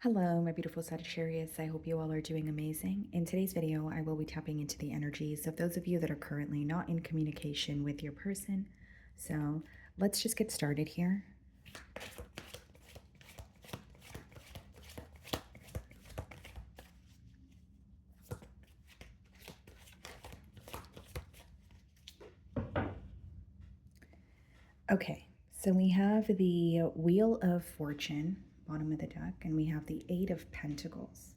Hello, my beautiful Sagittarius. I hope you all are doing amazing. In today's video, I will be tapping into the energies of those of you that are currently not in communication with your person. So let's just get started here. Okay, so we have the Wheel of Fortune, bottom of the deck, and we have the Eight of Pentacles.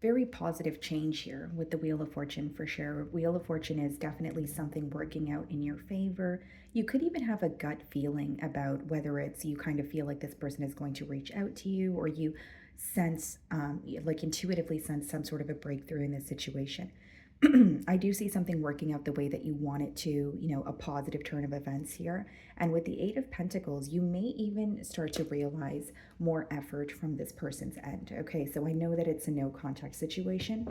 Very positive change here with the Wheel of Fortune for sure. Wheel of Fortune is definitely something working out in your favor. You could even have a gut feeling about whether it's you kind of feel like this person is going to reach out to you, or you sense, like intuitively sense some sort of a breakthrough in this situation. I do see something working out the way that you want it to, a positive turn of events here. And with the Eight of Pentacles, you may even start to realize more effort from this person's end. Okay, so I know that it's a no contact situation.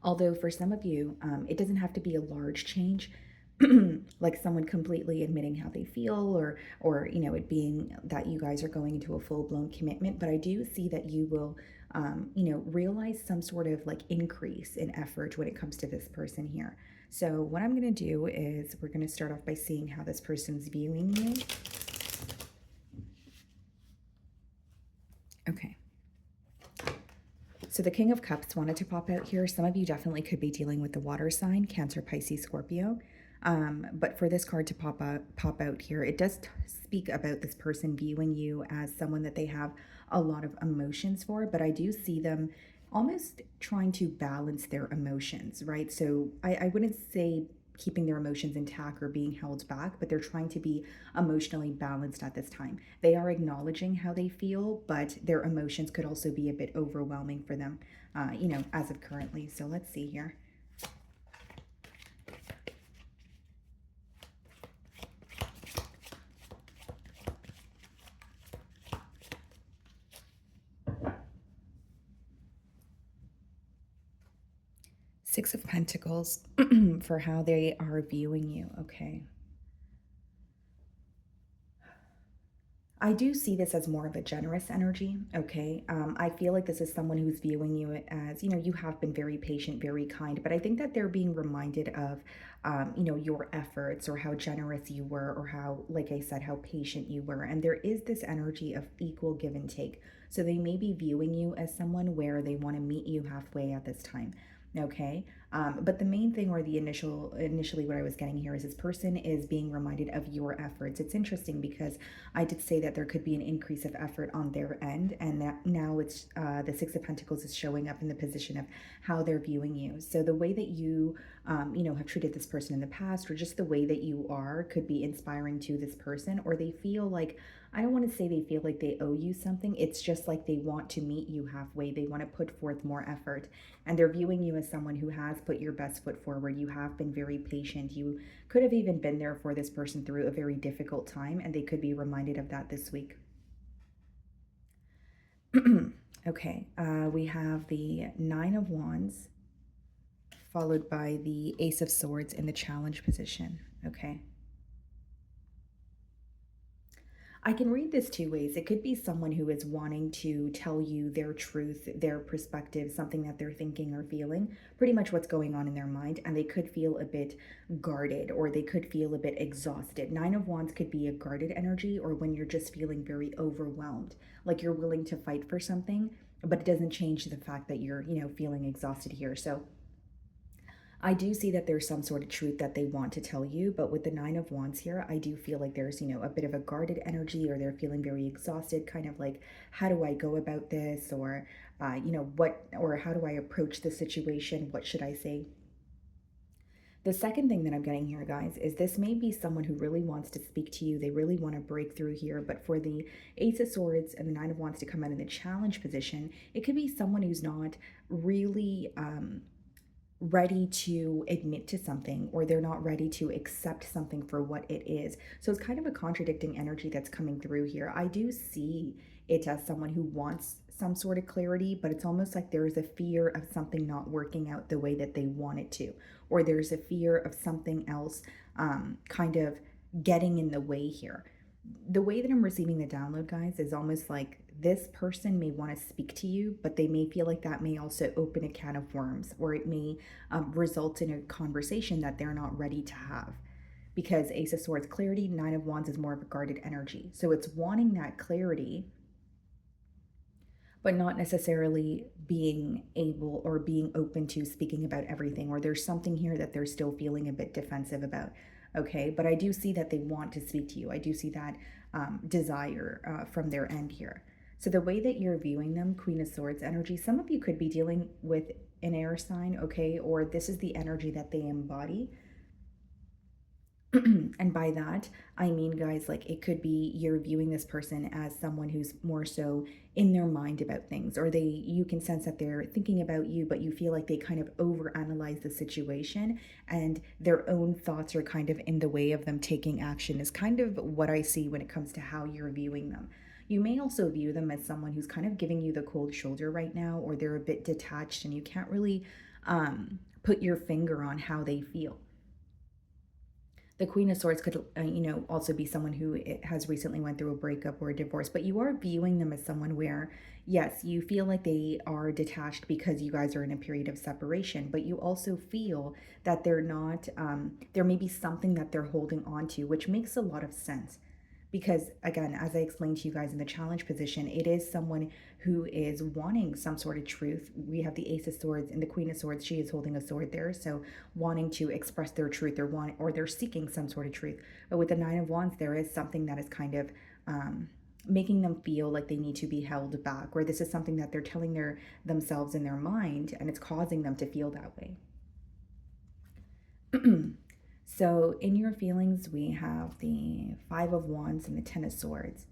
Although for some of you, it doesn't have to be a large change. Like someone completely admitting how they feel, or it being that you guys are going into a full-blown commitment. But I do see that you will realize some sort of like increase in effort when it comes to this person here. So what I'm going to do is we're going to start off by seeing how this person's viewing you. Okay. So the King of Cups wanted to pop out here. Some of you definitely could be dealing with the water sign, Cancer, Pisces, Scorpio. But for this card to pop out here, it does speak about this person viewing you as someone that they have a lot of emotions for, but I do see them almost trying to balance their emotions, right? So I wouldn't say keeping their emotions intact or being held back, but they're trying to be emotionally balanced at this time. They are acknowledging how they feel, but their emotions could also be a bit overwhelming for them, as of currently. So let's see here. Six of Pentacles for how they are viewing you. Okay. I do see this as more of a generous energy, okay? I feel like this is someone who's viewing you as, you have been very patient, very kind, but I think that they're being reminded of, your efforts or how generous you were, or how, like I said, how patient you were. And there is this energy of equal give and take. So they may be viewing you as someone where they want to meet you halfway at this time. Okay. But the main thing, or the initially what I was getting here, is this person is being reminded of your efforts. It's interesting because I did say that there could be an increase of effort on their end, and that now it's the Six of Pentacles is showing up in the position of how they're viewing you. So the way that you, have treated this person in the past, or just the way that you are, could be inspiring to this person, or they feel like, I don't want to say they feel like they owe you something. It's just like they want to meet you halfway. They want to put forth more effort, and they're viewing you as someone who has put your best foot forward. You have been very patient. You could have even been there for this person through a very difficult time, and they could be reminded of that this week. Okay, we have the Nine of Wands followed by the Ace of Swords in the challenge position. Okay. I can read this two ways. It could be someone who is wanting to tell you their truth, their perspective, something that they're thinking or feeling, pretty much what's going on in their mind, and they could feel a bit guarded, or they could feel a bit exhausted. Nine of Wands could be a guarded energy, or when you're just feeling very overwhelmed, like you're willing to fight for something, but it doesn't change the fact that you're, feeling exhausted here. So I do see that there's some sort of truth that they want to tell you, but with the Nine of Wands here, I do feel like there's, a bit of a guarded energy, or they're feeling very exhausted, kind of like, how do I go about this? Or, or how do I approach the situation? What should I say? The second thing that I'm getting here, guys, is this may be someone who really wants to speak to you. They really want to break through here. But for the Ace of Swords and the Nine of Wands to come out in the challenge position, it could be someone who's not really, ready to admit to something, or they're not ready to accept something for what it is. So it's kind of a contradicting energy that's coming through here. I do see it as someone who wants some sort of clarity, but it's almost like there's a fear of something not working out the way that they want it to, or there's a fear of something else kind of getting in the way here. The way that I'm receiving the download, guys, is almost like this person may want to speak to you, but they may feel like that may also open a can of worms, or it may result in a conversation that they're not ready to have. Because Ace of Swords clarity, Nine of Wands is more of a guarded energy. So it's wanting that clarity, but not necessarily being able or being open to speaking about everything, or there's something here that they're still feeling a bit defensive about. Okay, but I do see that they want to speak to you. I do see that desire from their end here. So the way that you're viewing them, Queen of Swords energy, some of you could be dealing with an air sign, okay, or this is the energy that they embody. And by that, I mean, guys, like it could be you're viewing this person as someone who's more so in their mind about things, or you can sense that they're thinking about you, but you feel like they kind of overanalyze the situation and their own thoughts are kind of in the way of them taking action, is kind of what I see when it comes to how you're viewing them. You may also view them as someone who's kind of giving you the cold shoulder right now, or they're a bit detached and you can't really put your finger on how they feel. The Queen of Swords could, also be someone who has recently went through a breakup or a divorce, but you are viewing them as someone where, yes, you feel like they are detached because you guys are in a period of separation, but you also feel that they're not, there may be something that they're holding on to, which makes a lot of sense. Because again, as I explained to you guys in the challenge position, it is someone who is wanting some sort of truth. We have the Ace of Swords and the Queen of Swords. She is holding a sword there, so wanting to express their truth, or they're seeking some sort of truth. But with the Nine of Wands, there is something that is kind of making them feel like they need to be held back, or this is something that they're telling themselves in their mind, and it's causing them to feel that way. So in your feelings, we have the Five of Wands and the Ten of Swords.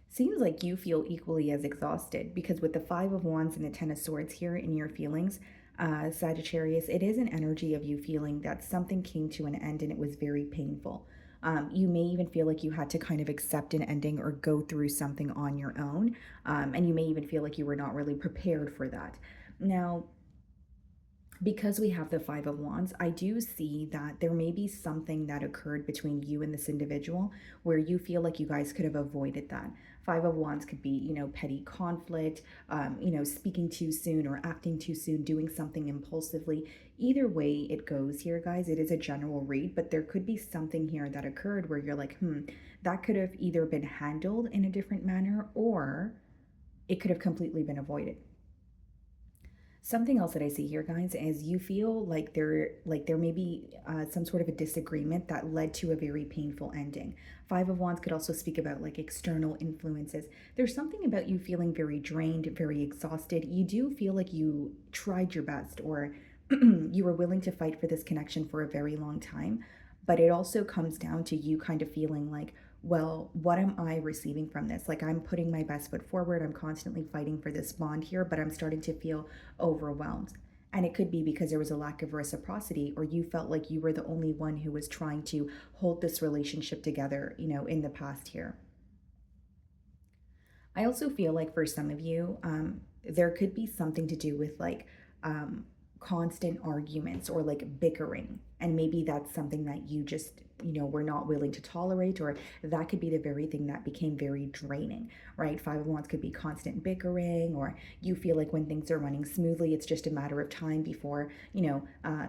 Seems like you feel equally as exhausted, because with the Five of Wands and the Ten of Swords here in your feelings, Sagittarius, it is an energy of you feeling that something came to an end and it was very painful. You may even feel like you had to kind of accept an ending or go through something on your own. And you may even feel like you were not really prepared for that. Now, because we have the Five of Wands, I do see that there may be something that occurred between you and this individual where you feel like you guys could have avoided that. Five of Wands could be, petty conflict, speaking too soon or acting too soon, doing something impulsively. Either way it goes here, guys, it is a general read, but there could be something here that occurred where you're like, that could have either been handled in a different manner or it could have completely been avoided. Something else that I see here, guys, is you feel like there may be some sort of a disagreement that led to a very painful ending. Five of Wands could also speak about like external influences. There's something about you feeling very drained, very exhausted. You do feel like you tried your best, or you were willing to fight for this connection for a very long time. But it also comes down to you kind of feeling like, well, what am I receiving from this? Like, I'm putting my best foot forward. I'm constantly fighting for this bond here, but I'm starting to feel overwhelmed. And it could be because there was a lack of reciprocity, or you felt like you were the only one who was trying to hold this relationship together, in the past here. I also feel like for some of you, there could be something to do with like constant arguments or like bickering. And maybe that's something that you just, were not willing to tolerate, or that could be the very thing that became very draining, right? Five of Wands could be constant bickering, or you feel like when things are running smoothly, it's just a matter of time before,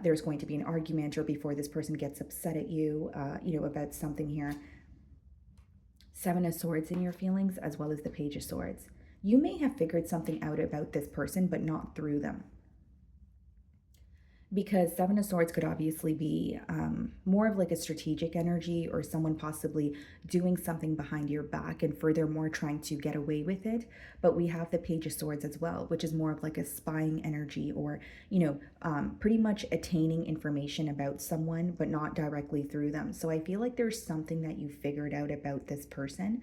there's going to be an argument, or before this person gets upset at you, about something here. Seven of Swords in your feelings, as well as the Page of Swords. You may have figured something out about this person, but not through them. Because Seven of Swords could obviously be more of like a strategic energy, or someone possibly doing something behind your back and furthermore trying to get away with it. But we have the Page of Swords as well, which is more of like a spying energy, or, pretty much attaining information about someone, but not directly through them. So I feel like there's something that you figured out about this person,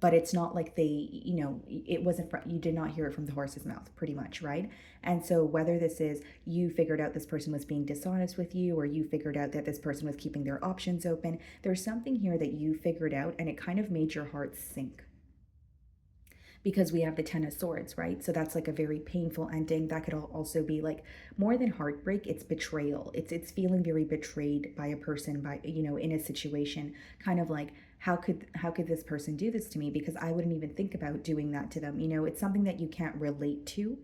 but it's not like it wasn't, you did not hear it from the horse's mouth, pretty much, right? And so whether this is you figured out this person was being dishonest with you, or you figured out that this person was keeping their options open, there's something here that you figured out and it kind of made your heart sink. because we have the Ten of Swords, right? So that's like a very painful ending. That could also be like more than heartbreak, it's betrayal. It's feeling very betrayed by a person, by, in a situation, kind of like, how could this person do this to me, because I wouldn't even think about doing that to them. It's something that you can't relate to.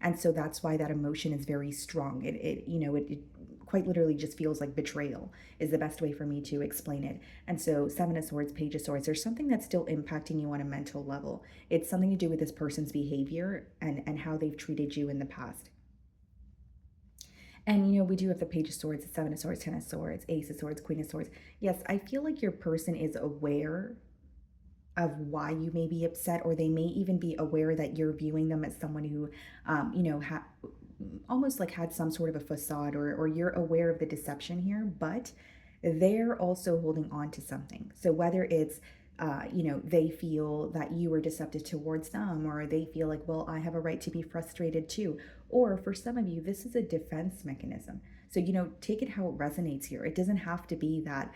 And so that's why that emotion is very strong. It quite literally just feels like betrayal is the best way for me to explain it. And so Seven of Swords, Page of Swords, there's something that's still impacting you on a mental level. It's something to do with this person's behavior and how they've treated you in the past. And we do have the Page of Swords, the Seven of Swords, Ten of Swords, Ace of Swords, Queen of Swords. Yes, I feel like your person is aware of why you may be upset, or they may even be aware that you're viewing them as someone who, almost like had some sort of a facade, or you're aware of the deception here, but they're also holding on to something. So whether it's they feel that you are deceptive towards them, or they feel like, well, I have a right to be frustrated too. Or for some of you, this is a defense mechanism. So, take it how it resonates here. It doesn't have to be that,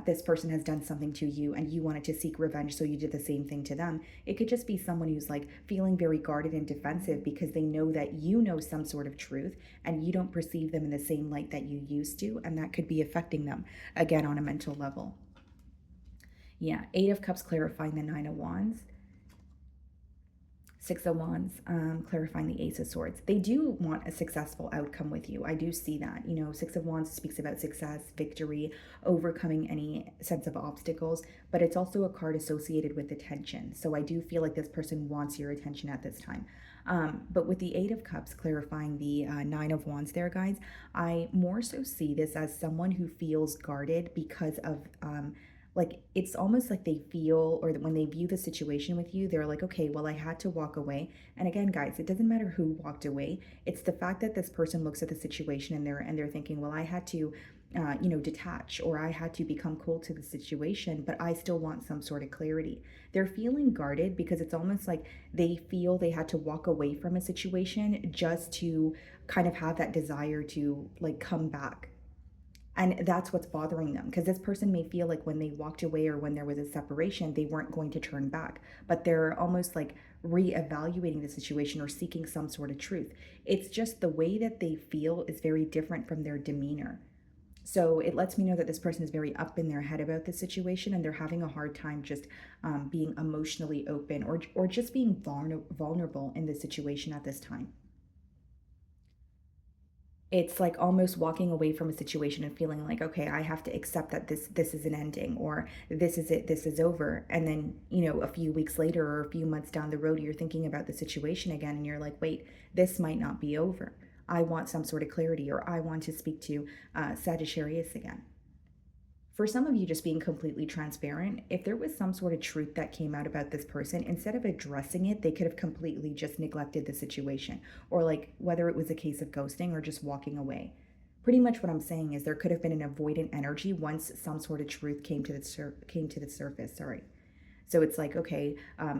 this person has done something to you and you wanted to seek revenge, so you did the same thing to them. It could just be someone who's like feeling very guarded and defensive because they know that you know some sort of truth and you don't perceive them in the same light that you used to. And that could be affecting them, again, on a mental level. Yeah, Eight of Cups clarifying the Nine of Wands. Six of Wands, clarifying the Ace of Swords. They do want a successful outcome with you. I do see that. Six of Wands speaks about success, victory, overcoming any sense of obstacles, but it's also a card associated with attention. So I do feel like this person wants your attention at this time. But with the Eight of Cups clarifying the Nine of Wands there, guys, I more so see this as someone who feels guarded because of like, it's almost like they feel, or that when they view the situation with you, they're like, okay, well, I had to walk away. And again, guys, it doesn't matter who walked away. It's the fact that this person looks at the situation and they're thinking, well, I had to detach, or I had to become cold to the situation, but I still want some sort of clarity. They're feeling guarded because it's almost like they feel they had to walk away from a situation just to kind of have that desire to like come back. And that's what's bothering them, because this person may feel like when they walked away or when there was a separation, they weren't going to turn back, but they're almost like reevaluating the situation or seeking some sort of truth. It's just the way that they feel is very different from their demeanor. So it lets me know that this person is very up in their head about the situation, and they're having a hard time just being emotionally open, or just being vulnerable in the situation at this time. It's like almost walking away from a situation and feeling like, okay, I have to accept that this is an ending, or this is it, this is over. And then, a few weeks later or a few months down the road, you're thinking about the situation again and you're like, wait, this might not be over. I want some sort of clarity, or I want to speak to Sagittarius again. For some of you, just being completely transparent, if there was some sort of truth that came out about this person, instead of addressing it, they could have completely just neglected the situation, or like whether it was a case of ghosting or just walking away. Pretty much what I'm saying is there could have been an avoidant energy once some sort of truth came to the surface. Sorry. So it's like, okay,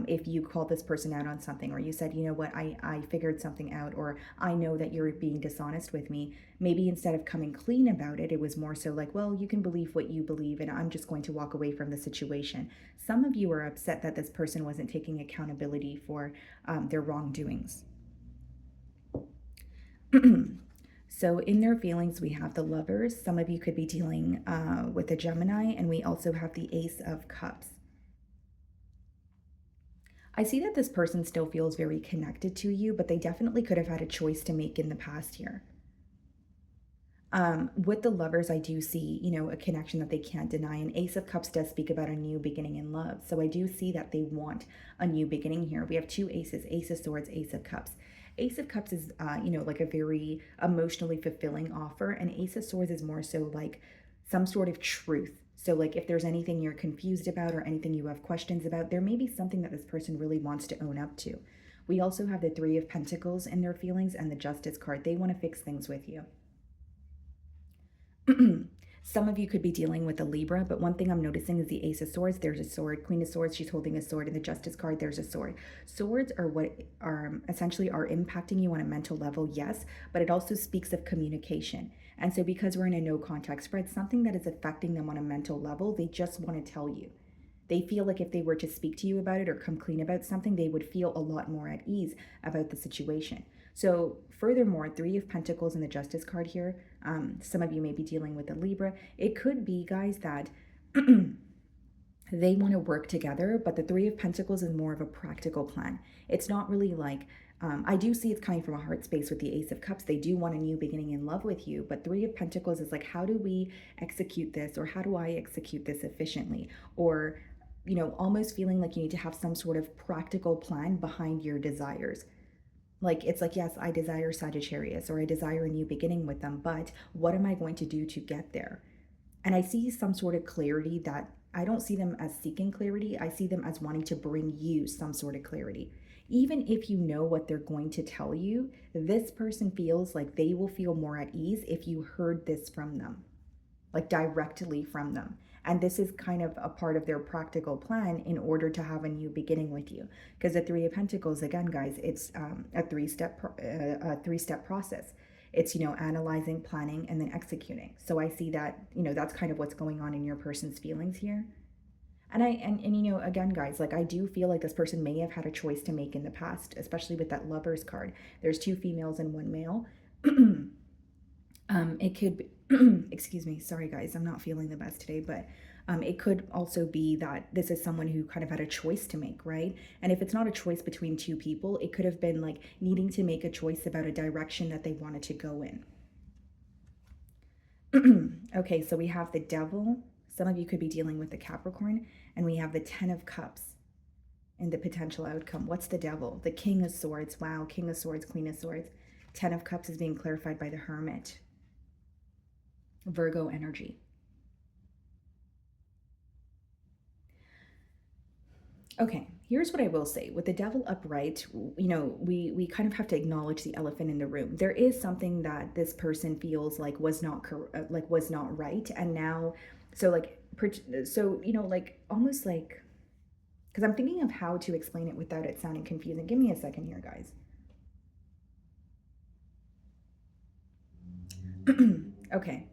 if you called this person out on something, or you said, you know what, I figured something out, or I know that you're being dishonest with me, maybe instead of coming clean about it, it was more so like, well, you can believe what you believe, and I'm just going to walk away from the situation. Some of you are upset that this person wasn't taking accountability for their wrongdoings. So in their feelings, we have the Lovers. Some of you could be dealing with a Gemini, and we also have the Ace of Cups. I see that this person still feels very connected to you, but they definitely could have had a choice to make in the past here. With the Lovers, I do see, a connection that they can't deny. And Ace of Cups does speak about a new beginning in love. So I do see that they want a new beginning here. We have two aces, Ace of Swords, Ace of Cups. Ace of Cups is, like a very emotionally fulfilling offer. And Ace of Swords is more so like some sort of truth. So like if there's anything you're confused about or anything you have questions about, there may be something that this person really wants to own up to. We also have the Three of Pentacles in their feelings and the Justice card. They want to fix things with you. Some of you could be dealing with a Libra, but one thing I'm noticing is the Ace of Swords, there's a sword. Queen of Swords, she's holding a sword. In the Justice card, there's a sword. Swords are what are essentially are impacting you on a mental level, yes, but it also speaks of communication. And so because we're in a no contact spread, something that is affecting them on a mental level, they just want to tell you. They feel like if they were to speak to you about it or come clean about something, they would feel a lot more at ease about the situation. So, furthermore, Three of Pentacles and the Justice card here, some of you may be dealing with a Libra. It could be, guys, that they want to work together, but the Three of Pentacles is more of a practical plan. It's not really like, I do see it's coming from a heart space with the Ace of Cups. They do want a new beginning in love with you, but Three of Pentacles is like, how do we execute this? Or how do I execute this efficiently? Or, almost feeling like you need to have some sort of practical plan behind your desires. Like, it's like, yes, I desire Sagittarius, or I desire a new beginning with them, but what am I going to do to get there? And I see some sort of clarity that I don't see them as seeking clarity. I see them as wanting to bring you some sort of clarity. Even if you know what they're going to tell you, this person feels like they will feel more at ease if you heard this from them, like directly from them. And this is kind of a part of their practical plan in order to have a new beginning with you. Because the Three of Pentacles, again, guys, it's a three-step process. It's, analyzing, planning, and then executing. So I see that, that's kind of what's going on in your person's feelings here. And again, guys, like, I do feel like this person may have had a choice to make in the past, especially with that Lovers card. There's two females and one male. It could be, excuse me, sorry guys, I'm not feeling the best today, but it could also be that this is someone who kind of had a choice to make, right? And if it's not a choice between two people, it could have been like needing to make a choice about a direction that they wanted to go in. Okay, so we have the Devil. Some of you could be dealing with the Capricorn, and we have the Ten of Cups and the potential outcome. What's the Devil? The King of Swords. Wow, King of Swords, Queen of Swords. Ten of Cups is being clarified by the Hermit. Virgo energy. Okay, here's what I will say. With the Devil upright, we kind of have to acknowledge the elephant in the room. There is something that this person feels like was not right, and now, almost like, because I'm thinking of how to explain it without it sounding confusing. Give me a second here, guys. Okay.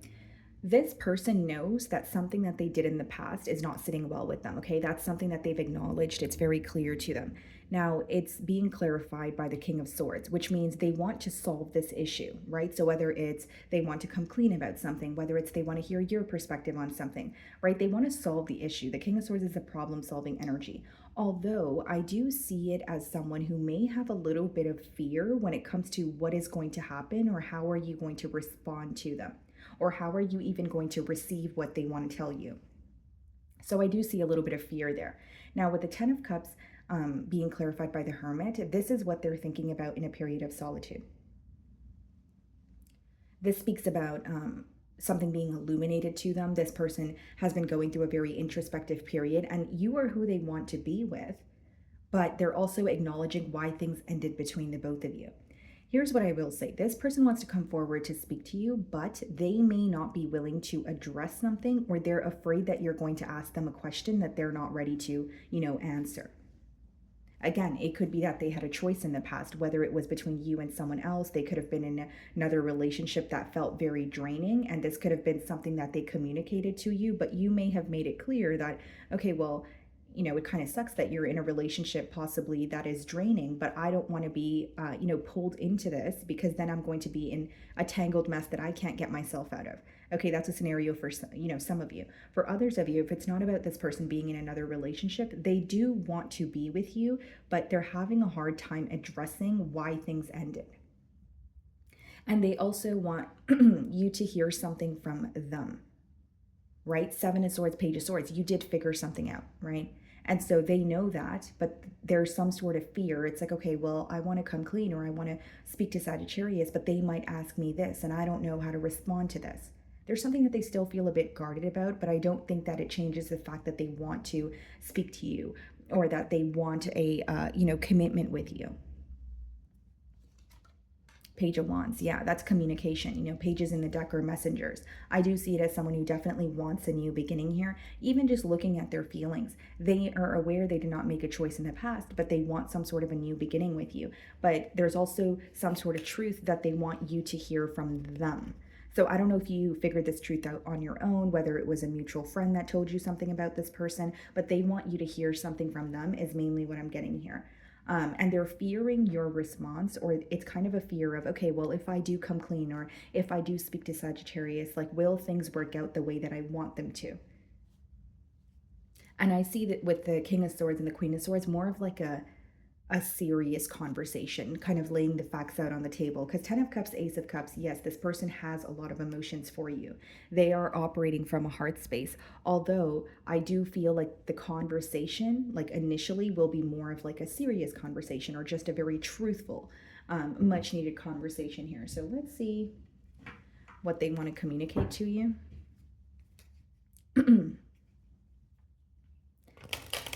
This person knows that something that they did in the past is not sitting well with them, okay? That's something that they've acknowledged. It's very clear to them. Now, it's being clarified by the King of Swords, which means they want to solve this issue, right? So whether it's they want to come clean about something, whether it's they want to hear your perspective on something, right? They want to solve the issue. The King of Swords is a problem-solving energy. Although I do see it as someone who may have a little bit of fear when it comes to what is going to happen or how are you going to respond to them. Or how are you even going to receive what they want to tell you? So I do see a little bit of fear there. Now, with the Ten of Cups being clarified by the Hermit, this is what they're thinking about in a period of solitude. This speaks about something being illuminated to them. This person has been going through a very introspective period, and you are who they want to be with, but they're also acknowledging why things ended between the both of you. Here's what I will say. This person wants to come forward to speak to you, but they may not be willing to address something, or they're afraid that you're going to ask them a question that they're not ready to, answer. Again, it could be that they had a choice in the past, whether it was between you and someone else. They could have been in another relationship that felt very draining, and this could have been something that they communicated to you, but you may have made it clear that, okay, well, it kind of sucks that you're in a relationship possibly that is draining, but I don't want to be, pulled into this because then I'm going to be in a tangled mess that I can't get myself out of. Okay, that's a scenario for, some of you. For others of you, if it's not about this person being in another relationship, they do want to be with you, but they're having a hard time addressing why things ended. And they also want you to hear something from them, right? Seven of Swords, Page of Swords. You did figure something out, right? And so they know that, but there's some sort of fear. It's like, okay, well, I want to come clean, or I want to speak to Sagittarius, but they might ask me this, and I don't know how to respond to this. There's something that they still feel a bit guarded about, but I don't think that it changes the fact that they want to speak to you, or that they want a, commitment with you. Page of Wands, yeah, that's communication. Pages in the deck are messengers. I do see it as someone who definitely wants a new beginning here. Even just looking at their feelings, they are aware they did not make a choice in the past, but they want some sort of a new beginning with you. But there's also some sort of truth that they want you to hear from them. So I don't know if you figured this truth out on your own, whether it was a mutual friend that told you something about this person, but they want you to hear something from them, is mainly what I'm getting here. And they're fearing your response, or it's kind of a fear of, okay, well, if I do come clean, or if I do speak to Sagittarius, like, will things work out the way that I want them to? And I see that with the King of Swords and the Queen of Swords, more of like a serious conversation, kind of laying the facts out on the table. Because 10 of Cups, Ace of Cups, yes, this person has a lot of emotions for you. They are operating from a heart space. Although I do feel like the conversation, like initially, will be more of like a serious conversation, or just a very truthful, much needed conversation here. So let's see what they want to communicate to you.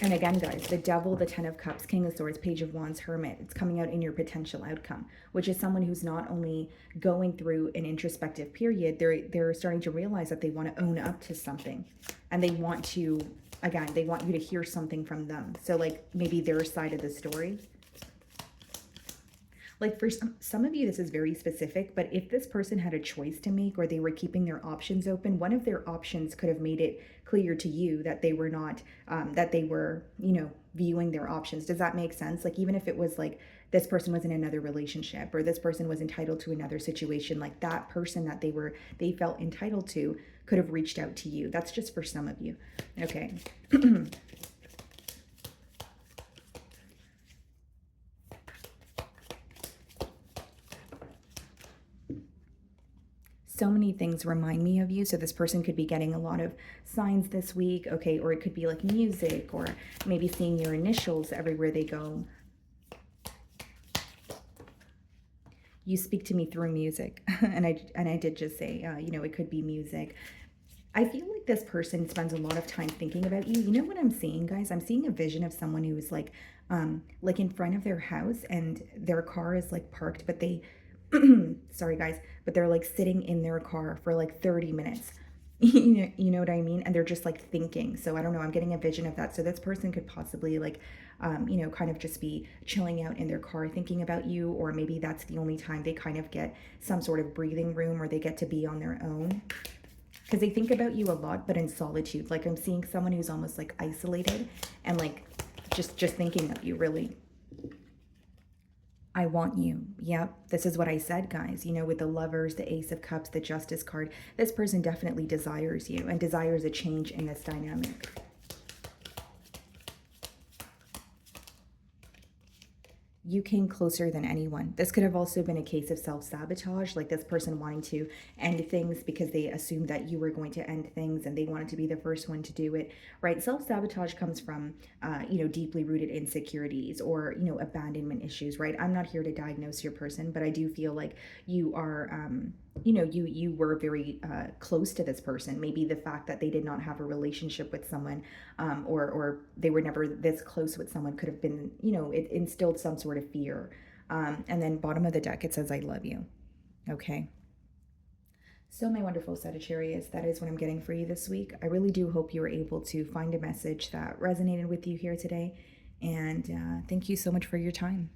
And again, guys, the Devil, the Ten of Cups, King of Swords, Page of Wands, Hermit, it's coming out in your potential outcome, which is someone who's not only going through an introspective period, they're starting to realize that they want to own up to something. And they want to, again, they want you to hear something from them. So like maybe their side of the story. Like for some of you, this is very specific, but if this person had a choice to make, or they were keeping their options open, one of their options could have made it clear to you that they were not, that they were, you know, viewing their options. Does that make sense? Like even if it was like this person was in another relationship, or this person was entitled to another situation, like that person that they felt entitled to could have reached out to you. That's just for some of you. Okay. So many things remind me of you. So this person could be getting a lot of signs this week, okay? Or it could be like music, or maybe seeing your initials everywhere they go. You speak to me through music. and I did just say, you know, it could be music. I feel like this person spends a lot of time thinking about you. You know what I'm seeing, guys? I'm seeing a vision of someone who is like in front of their house, and their car is like parked, but they sorry guys, but they're like sitting in their car for like 30 minutes. You know what I mean? And they're just like thinking. So I don't know, I'm getting a vision of that. So this person could possibly like, you know, kind of just be chilling out in their car thinking about you, or maybe that's the only time they kind of get some sort of breathing room, or they get to be on their own. Because they think about you a lot, but in solitude. Like I'm seeing someone who's almost like isolated, and like just thinking of you, really. I want you. Yep. This is what I said, guys. You know, with the Lovers, the Ace of Cups, the Justice card, this person definitely desires you and desires a change in this dynamic. You came closer than anyone. This could have also been a case of self-sabotage, like this person wanting to end things because they assumed that you were going to end things, and they wanted to be the first one to do it, right? Self-sabotage comes from, you know, deeply rooted insecurities, or, you know, abandonment issues, right? I'm not here to diagnose your person, but I do feel like you are, you know, you were very close to this person. Maybe the fact that they did not have a relationship with someone, or they were never this close with someone, could have been, you know, it instilled some sort of fear. And then bottom of the deck, it says, I love you. Okay. So my wonderful Sagittarius, that is what I'm getting for you this week. I really do hope you were able to find a message that resonated with you here today. And thank you so much for your time.